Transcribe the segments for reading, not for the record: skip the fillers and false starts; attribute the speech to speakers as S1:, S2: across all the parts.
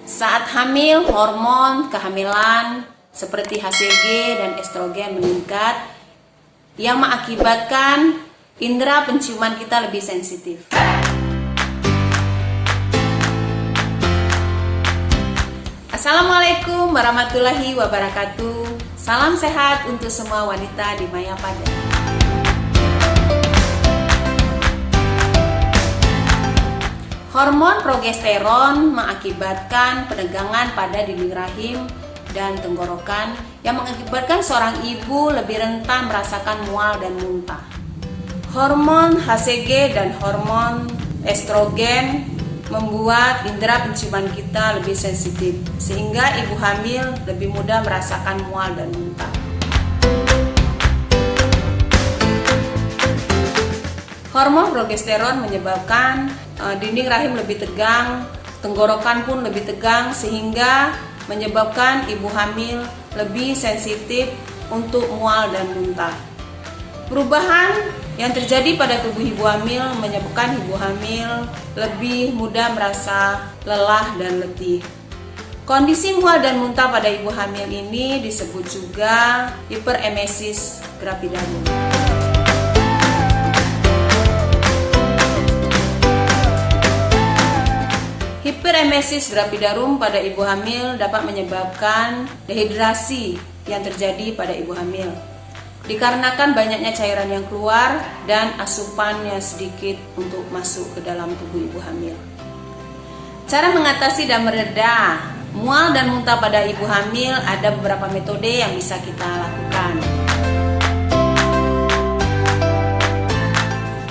S1: Saat hamil, hormon kehamilan seperti HCG dan estrogen meningkat yang mengakibatkan indera penciuman kita lebih sensitif. Assalamualaikum warahmatullahi wabarakatuh. Salam sehat untuk semua wanita di Mayapada. Hormon progesteron mengakibatkan penegangan pada dinding rahim dan tenggorokan yang mengakibatkan seorang ibu lebih rentan merasakan mual dan muntah. Hormon HCG dan hormon estrogen membuat indera penciuman kita lebih sensitif, sehingga ibu hamil lebih mudah merasakan mual dan muntah. Hormon progesteron menyebabkan dinding rahim lebih tegang, tenggorokan pun lebih tegang, sehingga menyebabkan ibu hamil lebih sensitif untuk mual dan muntah. Perubahan yang terjadi pada tubuh ibu hamil menyebabkan ibu hamil lebih mudah merasa lelah dan letih. Kondisi mual dan muntah pada ibu hamil ini disebut juga hiperemesis gravidarum. Hiperemesis gravidarum pada ibu hamil dapat menyebabkan dehidrasi yang terjadi pada ibu hamil, dikarenakan banyaknya cairan yang keluar dan asupannya sedikit untuk masuk ke dalam tubuh ibu hamil. Cara mengatasi dan mereda mual dan muntah pada ibu hamil ada beberapa metode yang bisa kita lakukan.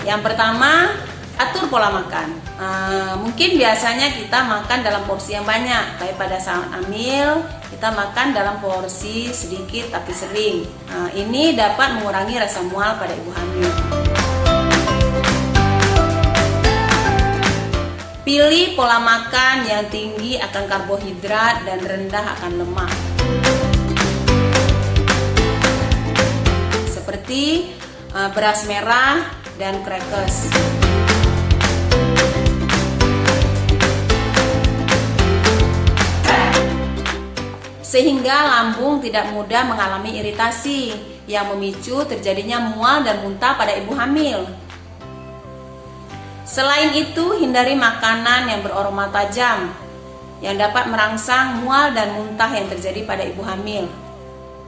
S1: Yang pertama, atur pola makan. Mungkin biasanya kita makan dalam porsi yang banyak, kayak pada saat hamil kita makan dalam porsi sedikit tapi sering. Ini dapat mengurangi rasa mual pada ibu hamil. Pilih pola makan yang tinggi akan karbohidrat dan rendah akan lemak, seperti beras merah dan crackers. Sehingga lambung tidak mudah mengalami iritasi yang memicu terjadinya mual dan muntah pada ibu hamil. Selain itu, hindari makanan yang beraroma tajam yang dapat merangsang mual dan muntah yang terjadi pada ibu hamil.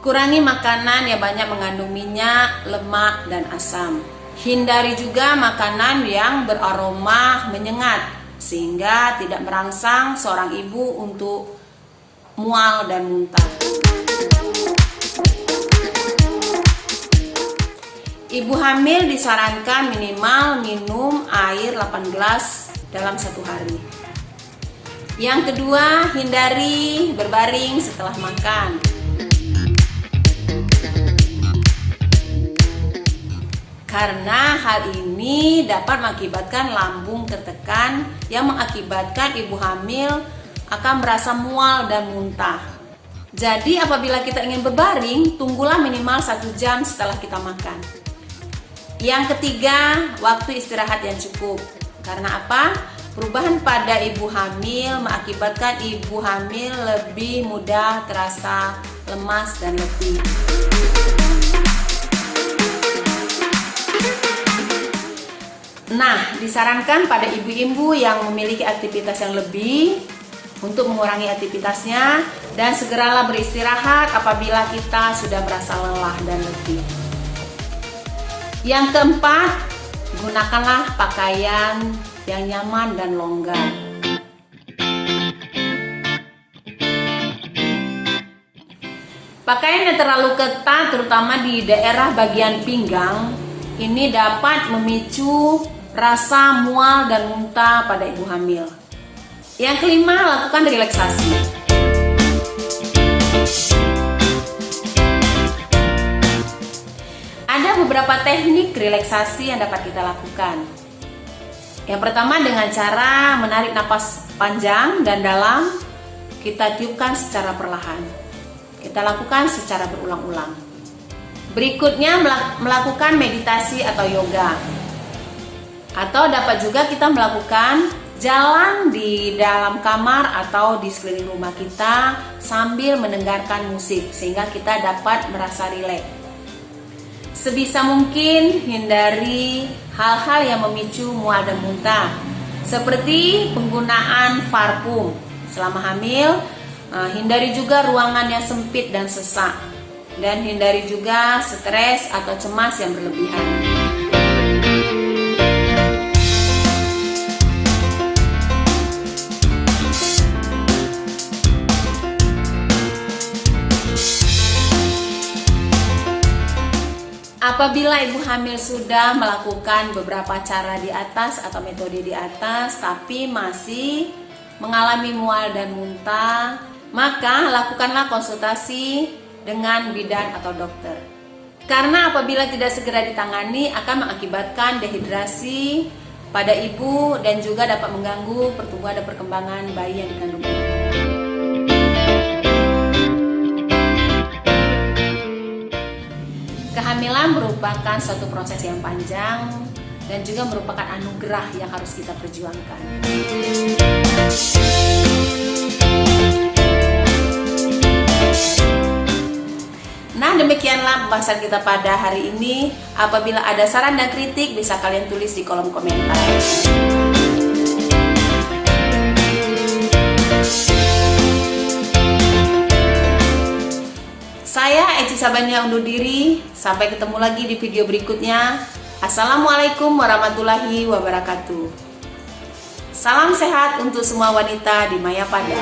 S1: Kurangi makanan yang banyak mengandung minyak, lemak, dan asam. Hindari juga makanan yang beraroma menyengat sehingga tidak merangsang seorang ibu untuk mual dan muntah. Ibu hamil disarankan minimal minum air 8 gelas dalam satu hari. Yang kedua, hindari berbaring setelah makan. Karena hal ini dapat mengakibatkan lambung tertekan yang mengakibatkan ibu hamil akan merasa mual dan muntah. Jadi apabila kita ingin berbaring, tunggulah minimal 1 jam setelah kita makan. Yang ketiga, waktu istirahat yang cukup. Karena apa? Perubahan pada ibu hamil mengakibatkan ibu hamil lebih mudah terasa lemas dan letih. Nah, disarankan pada ibu-ibu yang memiliki aktivitas yang lebih untuk mengurangi aktivitasnya dan segeralah beristirahat apabila kita sudah merasa lelah dan letih. Yang keempat, gunakanlah pakaian yang nyaman dan longgar. Pakaian yang terlalu ketat, terutama di daerah bagian pinggang, ini dapat memicu rasa mual dan muntah pada ibu hamil. Yang kelima, lakukan relaksasi. Ada beberapa teknik relaksasi yang dapat kita lakukan. Yang pertama, dengan cara menarik napas panjang dan dalam, kita tiupkan secara perlahan. Kita lakukan secara berulang-ulang. Berikutnya, melakukan meditasi atau yoga. Atau dapat juga kita melakukan Jalan di dalam kamar atau di sekeliling rumah kita sambil mendengarkan musik sehingga kita dapat merasa rileks. Sebisa mungkin hindari hal-hal yang memicu mual dan muntah, seperti penggunaan parfum selama hamil. Hindari juga ruangan yang sempit dan sesak, dan hindari juga stres atau cemas yang berlebihan. Apabila ibu hamil sudah melakukan beberapa cara di atas atau metode di atas tapi masih mengalami mual dan muntah, maka lakukanlah konsultasi dengan bidan atau dokter. Karena apabila tidak segera ditangani akan mengakibatkan dehidrasi pada ibu dan juga dapat mengganggu pertumbuhan dan perkembangan bayi yang dikandung ibu. Kehamilan merupakan suatu proses yang panjang dan juga merupakan anugerah yang harus kita perjuangkan. Nah, demikianlah pembahasan kita pada hari ini. Apabila ada saran dan kritik bisa kalian tulis di kolom komentar. Saya Eci Sabania undur diri. Sampai ketemu lagi di video berikutnya. Assalamualaikum warahmatullahi wabarakatuh. Salam sehat untuk semua wanita di Mayapada.